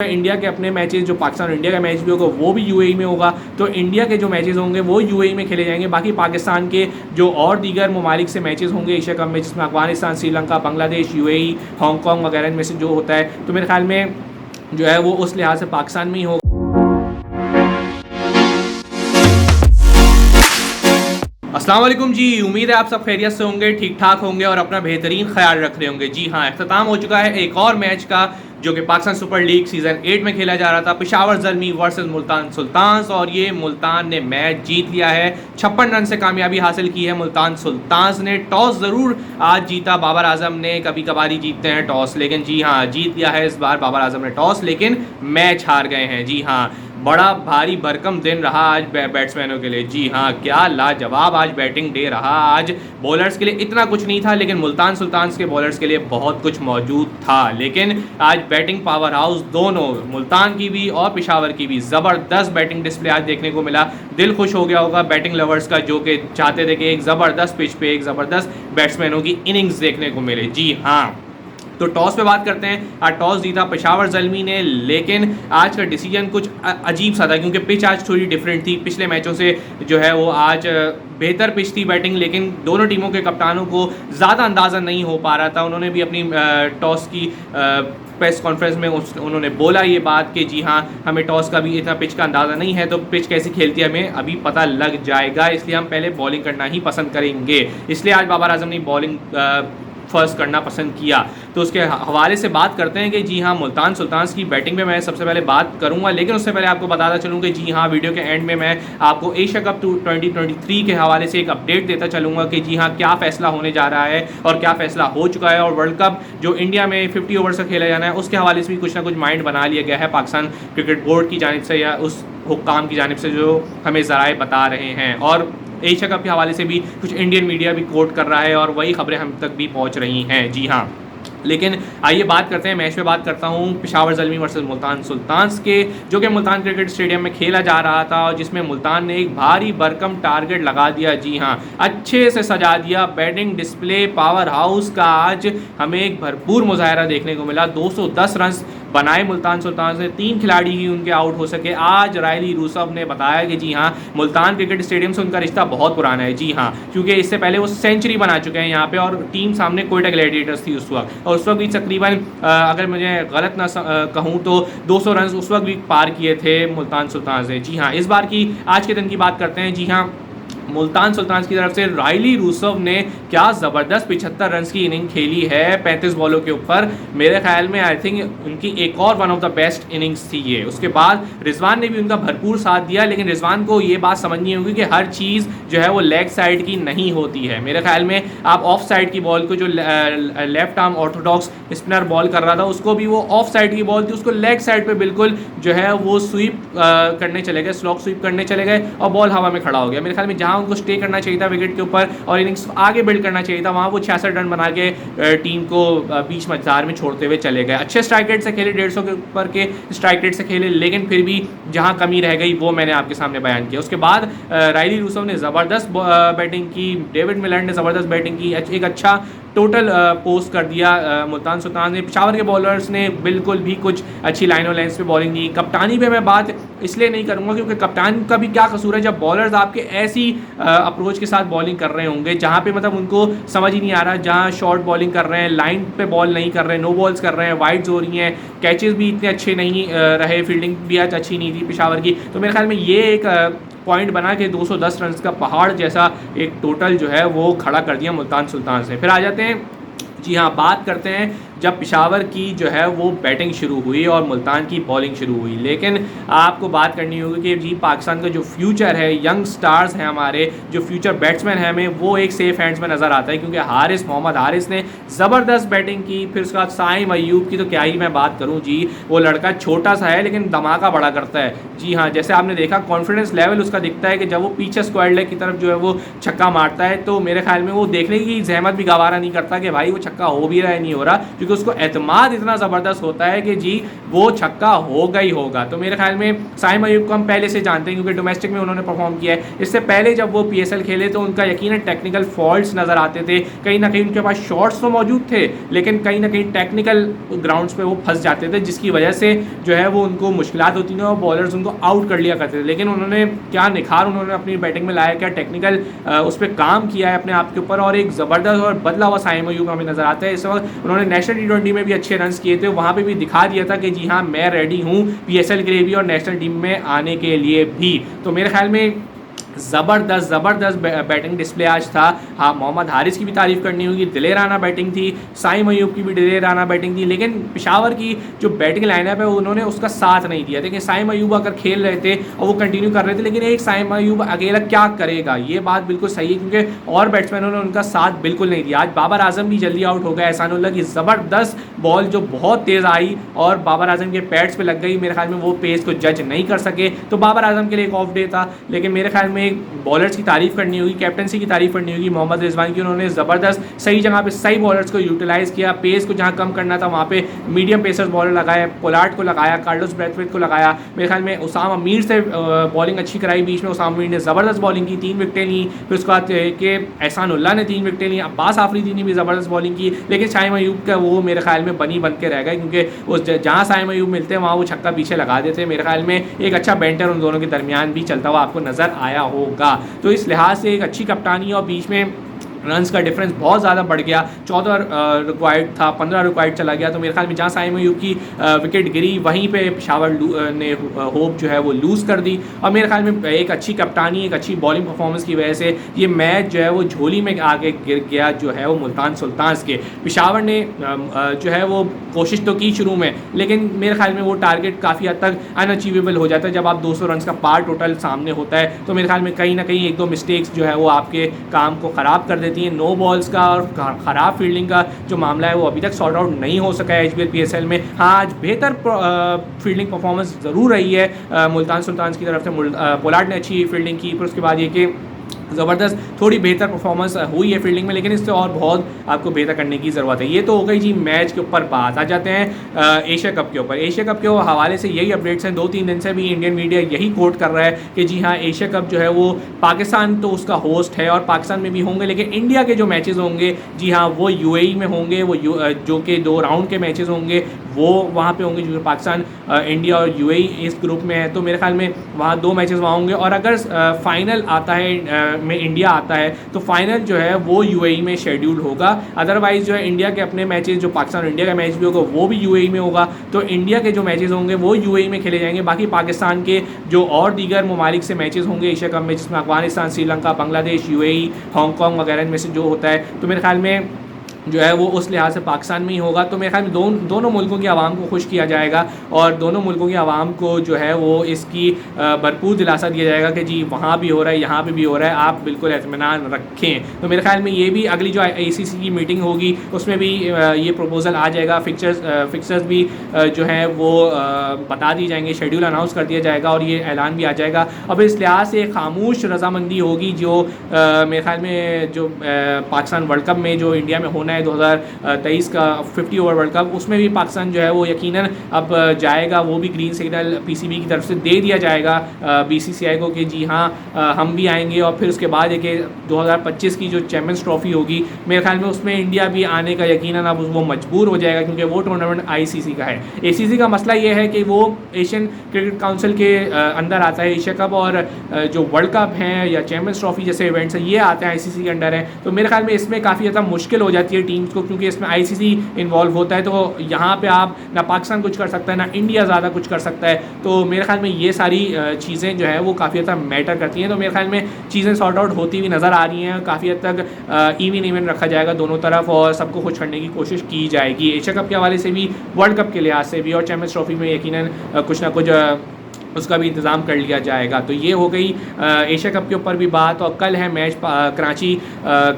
India के अपने matches जो पाकिस्तान और इंडिया का मैच भी होगा वो भी यूएई में होगा, तो इंडिया के जो मैचेस होंगे वो यूएई में खेले जाएंगे। बाकी पाकिस्तान के जो और दीगर ममालिक से मैचेस होंगे एशिया कप में, जिसमें अफगानिस्तान, श्रीलंका, बांग्लादेश, यूएई, हांगकॉन्ग वगैरह में से जो होता है, तो मेरे ख्याल में जो है वो उस लिहाज से पाकिस्तान में ही होगा। अस्सलाम वालेकुम जी, उम्मीद है आप सब खैरियत से होंगे, ठीक ठाक होंगे और अपना बेहतरीन ख्याल रख रहे होंगे। जी हाँ, इख्तिताम हो चुका है एक और मैच का जो कि पाकिस्तान सुपर लीग सीज़न 8 में खेला जा रहा था, पेशावर ज़ल्मी वर्सेस मुल्तान सुल्तान्स, और ये मुल्तान ने मैच जीत लिया है। 56 रन से कामयाबी हासिल की है मुल्तान सुल्तान्स ने। टॉस ज़रूर आज जीता बाबर आजम ने, कभी कभार जीतते हैं टॉस, लेकिन जी हाँ जीत लिया है इस बार बाबर आजम ने टॉस, लेकिन मैच हार गए हैं। जी हाँ, बड़ा भारी भरकम दिन रहा आज बैट्समैनों के लिए। जी हाँ, क्या लाजवाब आज बैटिंग डे रहा। आज बॉलर्स के लिए इतना कुछ नहीं था, लेकिन मुल्तान सुल्तान्स के बॉलर्स के लिए बहुत कुछ मौजूद था। लेकिन आज बैटिंग पावर हाउस दोनों, मुल्तान की भी और पेशावर की भी, ज़बरदस्त बैटिंग डिस्प्ले आज देखने को मिला। दिल खुश हो गया होगा बैटिंग लवर्स का, जो कि चाहते थे कि एक ज़बरदस्त पिच पे एक ज़बरदस्त बैट्समैनों की इनिंग्स देखने को मिले। जी हाँ, तो टॉस पे बात करते हैं। आज टॉस जीता पेशावर ज़ल्मी ने, लेकिन आज का डिसीजन कुछ अजीब सा था, क्योंकि पिच आज थोड़ी डिफरेंट थी पिछले मैचों से। जो है वो आज बेहतर पिच थी बैटिंग, लेकिन दोनों टीमों के कप्तानों को ज़्यादा अंदाज़ा नहीं हो पा रहा था। उन्होंने भी अपनी टॉस की प्रेस कॉन्फ्रेंस में उन्होंने बोला ये बात कि जी हाँ, हमें टॉस का भी इतना पिच का अंदाज़ा नहीं है, तो पिच कैसी खेलती है हमें अभी पता लग जाएगा, इसलिए हम पहले बॉलिंग करना ही पसंद करेंगे। इसलिए आज बाबर आजम ने बॉलिंग फर्स्ट करना पसंद किया। तो उसके हवाले से बात करते हैं कि जी हाँ, मुल्तान सुल्तान्स की बैटिंग में मैं सबसे पहले बात करूंगा, लेकिन उससे पहले आपको बताता चलूँ कि जी हाँ, वीडियो के एंड में मैं आपको एशिया कप 2023 के हवाले से एक अपडेट देता चलूँगा कि जी हाँ, क्या फ़ैसला होने जा रहा है और क्या फ़ैसला हो चुका है, और वर्ल्ड कप जो इंडिया में 50 ओवर्स का खेला जाना है उसके हवाले से भी कुछ ना कुछ माइंड बना लिया गया है पाकिस्तान क्रिकेट बोर्ड की जानिब से, या उस हुक्काम की जानिब से जो हमें ज़राए बता रहे हैं। और एशिया कप के हवाले से भी कुछ इंडियन मीडिया भी कोट कर रहा है और वही खबरें हम तक भी पहुंच रही हैं। जी हाँ, लेकिन आइए बात करते हैं मैच पे बात करता हूँ पेशावर ज़ल्मी वर्सेस मुल्तान सुल्तान्स के, जो कि मुल्तान क्रिकेट स्टेडियम में खेला जा रहा था और जिसमें मुल्तान ने एक भारी भरकम टारगेट लगा दिया। जी हाँ, अच्छे से सजा दिया। बैटिंग डिस्प्ले पावर हाउस का आज हमें एक भरपूर मुजाहरा देखने को मिला। 210 रन बनाए मुल्तान सुल्तान ने, 3 खिलाड़ी ही उनके आउट हो सके। आज रायली रूसफ ने बताया कि जी हाँ, मुल्तान क्रिकेट स्टेडियम से उनका रिश्ता बहुत पुराना है। जी हाँ, क्योंकि इससे पहले वो सेंचुरी बना चुके हैं यहाँ पे, और टीम सामने कोयटा ग्लैडिएटर्स थी उस वक्त, और उस वक्त भी तकरीबन अगर मुझे गलत ना कहूँ तो 200 रन उस वक्त भी पार किए थे मुल्तान सुल्तान से। जी हाँ, इस बार की आज के दिन की बात करते हैं। जी हाँ, मुल्तान सुल्तान्स की तरफ से रायली रूसफ ने क्या ज़बरदस्त 75 रन की इनिंग खेली है 35 बॉलों के ऊपर। मेरे ख्याल में आई थिंक उनकी एक और one of the best innings थी ये। उसके बाद रिजवान ने भी उनका भरपूर साथ दिया, लेकिन रिजवान को ये बात समझनी होगी कि हर चीज़ जो है वो लेग साइड की नहीं होती है। मेरे ख्याल में आप ऑफ साइड की बॉल को, जो left arm Orthodox spinner ball कर रहा था, उसको भी वो ऑफ साइड की बॉल थी, उसको लेग साइड पर बिल्कुल जो है वो स्वीप करने चले गए, स्लॉक स्वीप करने चले गए और बॉल हवा में खड़ा हो गया। मेरे ख्याल में जहाँ उनको स्टे करना चाहिए था विकेट के ऊपर और इनिंग्स आगे बिल्ड करना चाहिए था, वहाँ वो 66 रन बना के टीम को बीच मझधार में छोड़ते हुए चले गए। अच्छे स्ट्राइक रेट से खेले, 150 के ऊपर के स्ट्राइक रेट से खेले, लेकिन फिर भी जहाँ कमी रह गई वो मैंने आपके सामने बयान किया। उसके बाद रायली रूसफ ने ज़बरदस्त बैटिंग की, डेविड मिलर ने ज़बरदस्त बैटिंग की, एक अच्छा टोटल पोस्ट कर दिया मुल्तान सुल्तान ने। पेशावर के बॉलर्स ने बिल्कुल भी कुछ अच्छी लाइन और लेंस पे बॉलिंग नहीं। कप्तानी पे मैं बात इसलिए नहीं करूँगा क्योंकि कप्तान का भी क्या कसूर है जब बॉलर्स आपके ऐसी अप्रोच के साथ बॉलिंग कर रहे होंगे जहाँ पे मतलब उनको समझ ही नहीं आ रहा, जहाँ शॉर्ट बॉलिंग कर रहे हैं, लाइन पे बॉल नहीं कर रहे हैं, नो बॉल्स कर रहे हैं, वाइड्स हो रही हैं, कैचेस भी इतने अच्छे नहीं रहे, फील्डिंग भी आज अच्छी नहीं थी पेशावर की। तो मेरे ख्याल में ये एक पॉइंट बना के 210 रन का पहाड़ जैसा एक टोटल जो है वो खड़ा कर दिया मुल्तान सुल्तान से। फिर आ जाते हैं, जी हाँ, बात करते हैं जब पेशावर की जो है वो बैटिंग शुरू हुई और मुल्तान की बॉलिंग शुरू हुई। लेकिन आपको बात करनी होगी कि जी पाकिस्तान का जो फ्यूचर है, यंग स्टार्स हैं हमारे, जो फ्यूचर बैट्समैन हैं, हमें वो एक सेफ हैंड्स में नज़र आता है, क्योंकि मोहम्मद हारिस ने ज़बरदस्त बैटिंग की। फिर उसके बाद साइम अयूब की तो क्या ही मैं बात करूँ जी, वो लड़का छोटा सा है लेकिन धमाका बड़ा करता है। जी हाँ, जैसे आपने देखा कॉन्फिडेंस लेवल उसका दिखता है कि जब वो पीछे स्क्वायर लेग की तरफ जो है वो छक्का मारता है, तो मेरे ख्याल में वो देखने की जहमत भी गवारा नहीं करता कि भाई वो छक्का हो भी रहा है नहीं हो रहा, क्योंकि क्योंकि उसको एतमाद इतना ज़बरदस्त होता है कि जी वो छक्का होगा ही होगा। तो मेरे ख्याल में साइम अयूब को हम पहले से जानते हैं क्योंकि डोमेस्टिक में उन्होंने परफॉर्म किया है। इससे पहले जब वो PSL खेले तो उनका यकीनन टेक्निकल फॉल्ट्स नज़र आते थे, कहीं ना कहीं उनके पास शॉट्स तो मौजूद थे लेकिन कहीं ना कहीं टेक्निकल ग्राउंड्स पे वो फंस जाते थे, जिसकी वजह से जो है वो उनको मुश्किलात होती थी और बॉलर्स उनको आउट कर लिया करते थे। लेकिन उन्होंने क्या निखार उन्होंने अपनी बैटिंग में लाया, क्या टेक्निकल उस पर काम किया है अपने आप के ऊपर, और एक ज़बरदस्त और बदला हुआ साइम अयूब हमें नज़र आता है। इस वक्त उन्होंने नेशनल T20 में भी अच्छे रन किए थे, वहाँ पर भी दिखा दिया था कि जी हाँ मैं रेडी हूँ PSL के लिए भी और नेशनल टीम में आने के लिए भी। तो मेरे ख्याल में ज़बरदस्त बैटिंग डिस्प्ले आज था। हाँ, मोहम्मद हारिस की भी तारीफ़ करनी होगी, दिलेराना बैटिंग थी, साइम अयूब की भी दिलेराना बैटिंग थी, लेकिन पेशावर की जो बैटिंग लाइनअप है उन्होंने उसका साथ नहीं दिया। देखिए साइम अयूब अगर खेल रहे थे और वो कंटिन्यू कर रहे थे, लेकिन एक साइम अयूब अकेला क्या करेगा, ये बात बिल्कुल सही है क्योंकि और बैट्समैनों ने उनका साथ बिल्कुल नहीं दिया। आज बाबर आजम भी जल्दी आउट हो गया, एहसानुल्लाह की ज़बरदस्त बॉल जो बहुत तेज़ आई और बाबर आजम के पैड्स पे लग गई, मेरे ख्याल में वो पेस को जज नहीं कर सके, तो बाबर आजम के लिए एक ऑफ डे था। लेकिन मेरे ख्याल में बॉलर्स की तारीफ़ करनी होगी, कैप्टनसी की तारीफ़ करनी होगी मोहम्मद रिजवान की। उन्होंने ज़बरदस्त सही जगह पे सही बॉलर्स को यूटिलाइज़ किया, पेस को जहाँ कम करना था वहाँ पे मीडियम पेसर्स बॉलर लगाया, पोलार्ड को लगाया, कार्लोस ब्रैथवेट को लगाया, मेरे ख्याल में उसामा मीर से बॉलिंग अच्छी कराई, बीच में उसामा मीर ने ज़बरदस्त बॉलिंग की, 3 विकेटें ली। फिर उसके बाद कि एहसानुल्लाह ने 3 विकेटें ली, अब्बास आफरीदी ने भी ज़बरदस्त बॉलिंग की, लेकिन साइम अयूब का वो मेरे ख्याल में बनी बन के रह गए क्योंकि उस जहाँ साइम अयूब मिलते हैं वहाँ वो छक्का पीछे लगा देते हैं। मेरे ख्याल में एक अच्छा बैंटर उन दोनों के दरमियान भी चलता हुआ आपको नज़र आया होगा। तो इस लिहाज से एक अच्छी कप्तानी और बीच में रन्स का डिफरेंस बहुत ज़्यादा बढ़ गया, 14 रिक्वायर्ड था 15 रिक्वायर्ड चला गया। तो मेरे ख्याल में जहाँ साइम अयूब की विकेट गिरी वहीं पे पेशावर ने होप जो है वो लूज़ कर दी। और मेरे ख्याल में एक अच्छी कप्तानी, एक अच्छी बॉलिंग परफॉर्मेंस की वजह से ये मैच जो है वो झोली में आगे गिर गया जो है वो मुल्तान सुल्तान्स के। पेशावर ने जो है वो कोशिश तो की शुरू में, लेकिन मेरे ख्याल में वो टारगेट काफ़ी हद तक अनअचीवेबल हो जाता है जब आप 200 रन का पार टोटल सामने होता है। तो मेरे ख्याल में कहीं ना कहीं 1-2 मिस्टेक्स जो है वो आपके काम को ख़राब कर देती हैं। नो बॉल्स का और ख़राब फील्डिंग का जो मामला है वो अभी तक सॉर्ट आउट नहीं हो सका है HBL PSL में। हाँ, आज बेहतर फील्डिंग परफॉर्मेंस ज़रूर रही है मुल्तान सुल्तान्स की तरफ से। पोलार्ड ने अच्छी फील्डिंग की, फिर उसके बाद ये कि ज़बरदस्त थोड़ी बेहतर परफॉर्मेंस हुई है फील्डिंग में, लेकिन इससे और बहुत आपको बेहतर करने की ज़रूरत है। ये तो हो गई जी मैच के ऊपर बात। आ जाते हैं एशिया कप के ऊपर। एशिया कप के हवाले से यही अपडेट्स हैं, 2-3 दिन से भी इंडियन मीडिया यही कोट कर रहा है कि जी हाँ एशिया कप जो है वो पाकिस्तान तो उसका होस्ट है और पाकिस्तान में भी होंगे, लेकिन इंडिया के जो मैचेस होंगे जी हाँ वो UAE में होंगे। वो जो कि 2 राउंड के मैचेस होंगे वो वहाँ पे होंगे, जो पाकिस्तान इंडिया और UAE इस ग्रुप में है। तो मेरे ख्याल में वहाँ 2 मैचेस वहाँ होंगे और अगर फाइनल आता है में इंडिया आता है तो फाइनल जो है वो UAE में शेड्यूल होगा। अदरवाइज़ जो है इंडिया के अपने मैचेस, जो पाकिस्तान और इंडिया का मैच भी होगा वो भी UAE में होगा। तो इंडिया के जो मैचेस होंगे वो UAE में खेले जाएंगे। बाकी पाकिस्तान के जो और दीगर ममालिक से मैचेस होंगे एशिया कप में, जिसमें अफगानिस्तान, श्रीलंका, बांग्लादेश, UAE, हांगकॉन्ग वगैरह में से जो होता है, तो मेरे ख्याल में जो है वो उस लिहाज से पाकिस्तान में ही होगा। तो मेरे ख्याल में दोनों मुल्कों की आवाम को खुश किया जाएगा और दोनों मुल्कों की आवाम को जो है वो इसकी भरपूर दिलासा दिया जाएगा कि जी वहाँ भी हो रहा है, यहाँ पे भी हो रहा है, आप बिल्कुल इत्मीनान रखें। तो मेरे ख्याल में ये भी अगली जो ACC की मीटिंग होगी उसमें भी ये प्रपोज़ल आ जाएगा। फिक्चर्स भी जो है वो बता दिए जाएंगे, शेड्यूल अनाउंस कर दिया जाएगा और ये ऐलान भी आ जाएगा। अब इस लिहाज से खामोश रजामंदी होगी जो मेरे ख्याल में जो पाकिस्तान वर्ल्ड कप में जो इंडिया में होना है 2023 का 50 ओवर वर्ल्ड कप, उसमें भी पाकिस्तान जो है वो यकीनन अब जाएगा। वो भी ग्रीन सिग्नल PCB की तरफ से दे दिया जाएगा BCCI को कि जी हाँ हम भी आएंगे। और फिर उसके बाद एक 2025 की जो चैम्पियंस ट्रॉफी होगी मेरे ख्याल में उसमें इंडिया भी आने का यकीनन अब वो मजबूर हो जाएगा क्योंकि वो टूर्नामेंट ICC का है। ACC का मसला ये है कि वो एशियन क्रिकेट काउंसिल के अंदर आता है एशिया कप, और जो वर्ल्ड कप हैं या चैम्पियंस ट्रॉफी जैसे इवेंट्स हैं ये आते हैं ICC के अंडर है। तो मेरे ख्याल में इसमें काफ़ी ज़्यादा मुश्किल हो जाती है टीम्स को क्योंकि इसमें ICC इन्वॉल्व होता है। तो यहाँ पे आप ना पाकिस्तान कुछ कर सकता है ना इंडिया ज़्यादा कुछ कर सकता है। तो मेरे ख्याल में ये सारी चीज़ें जो है वो काफ़ी हद तक मैटर करती हैं। तो मेरे ख्याल में चीज़ें सॉर्ट आउट होती हुई नज़र आ रही हैं, काफ़ी हद तक इवन रखा जाएगा दोनों तरफ और सबको खुश करने की कोशिश की जाएगी एशिया कप के हवाले से भी, वर्ल्ड कप के लिहाज से भी, और चैम्पियंस ट्रॉफी में यकीनन कुछ ना कुछ उसका भी इंतज़ाम कर लिया जाएगा। तो ये हो गई एशिया कप के ऊपर भी बात। और कल है मैच कराची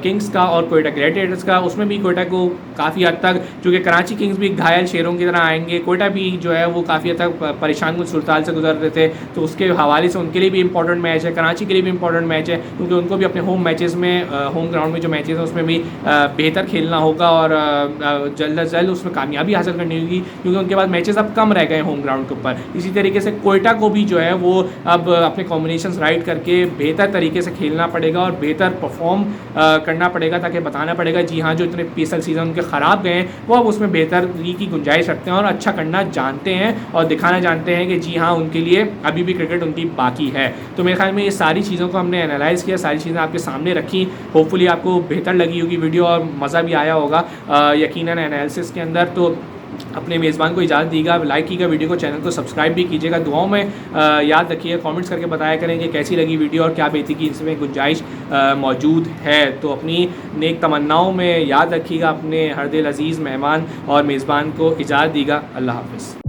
किंग्स का और कोयटा ग्लैडिएटर्स का। उसमें भी कोयटा को काफ़ी हद तक, चूँकि कराची किंग्स भी घायल शेरों की तरह आएंगे, कोयटा भी जो है वो काफ़ी हद तक परेशान सूरताल से गुजर रहे थे, तो उसके हवाले से उनके लिए भी इंपॉर्टेंट मैच है, कराची के लिए भी इंपॉर्टेंट मैच है, क्योंकि उनको भी अपने होम मैचेस में, होम ग्राउंड में जो मैचेस हैं उसमें भी बेहतर खेलना होगा और जल्द अज जल्द उसमें कामयाबी हासिल करनी होगी, क्योंकि उनके पास मैचेस अब कम रह गए होम ग्राउंड के ऊपर। इसी तरीके से कोयटा को भी जो है वो अब अपने कॉम्बिनेशंस राइट करके बेहतर तरीके से खेलना पड़ेगा और बेहतर परफॉर्म करना पड़ेगा, ताकि बताना पड़ेगा जी हाँ, जो इतने पिछले सीज़न उनके ख़राब गए हैं वो अब उसमें बेहतरी की गुंजाइश रखते हैं और अच्छा करना जानते हैं और दिखाना जानते हैं कि जी हाँ, उनके लिए अभी भी क्रिकेट उनकी बाकी है। तो मेरे ख्याल में ये सारी चीज़ों को हमने एनालाइज़ किया, सारी चीज़ें आपके सामने रखी। होपफुली आपको बेहतर लगी होगी वीडियो और मज़ा भी आया होगा यकीनन एनालिसिस के अंदर। तो अपने मेज़बान को इजाज़त दीजिएगा, लाइक कीजिएगा वीडियो को, चैनल को सब्सक्राइब भी कीजिएगा, दुआओं में याद रखिए, कमेंट्स करके बताया करें कि कैसी लगी वीडियो और क्या बेहतरी की इसमें गुंजाइश मौजूद है। तो अपनी नेक तमन्नाओं में याद रखिएगा अपने हर दिल अज़ीज़ मेहमान और मेज़बान को इजाज़त दीजिएगा। अल्लाह हाफ़िज़।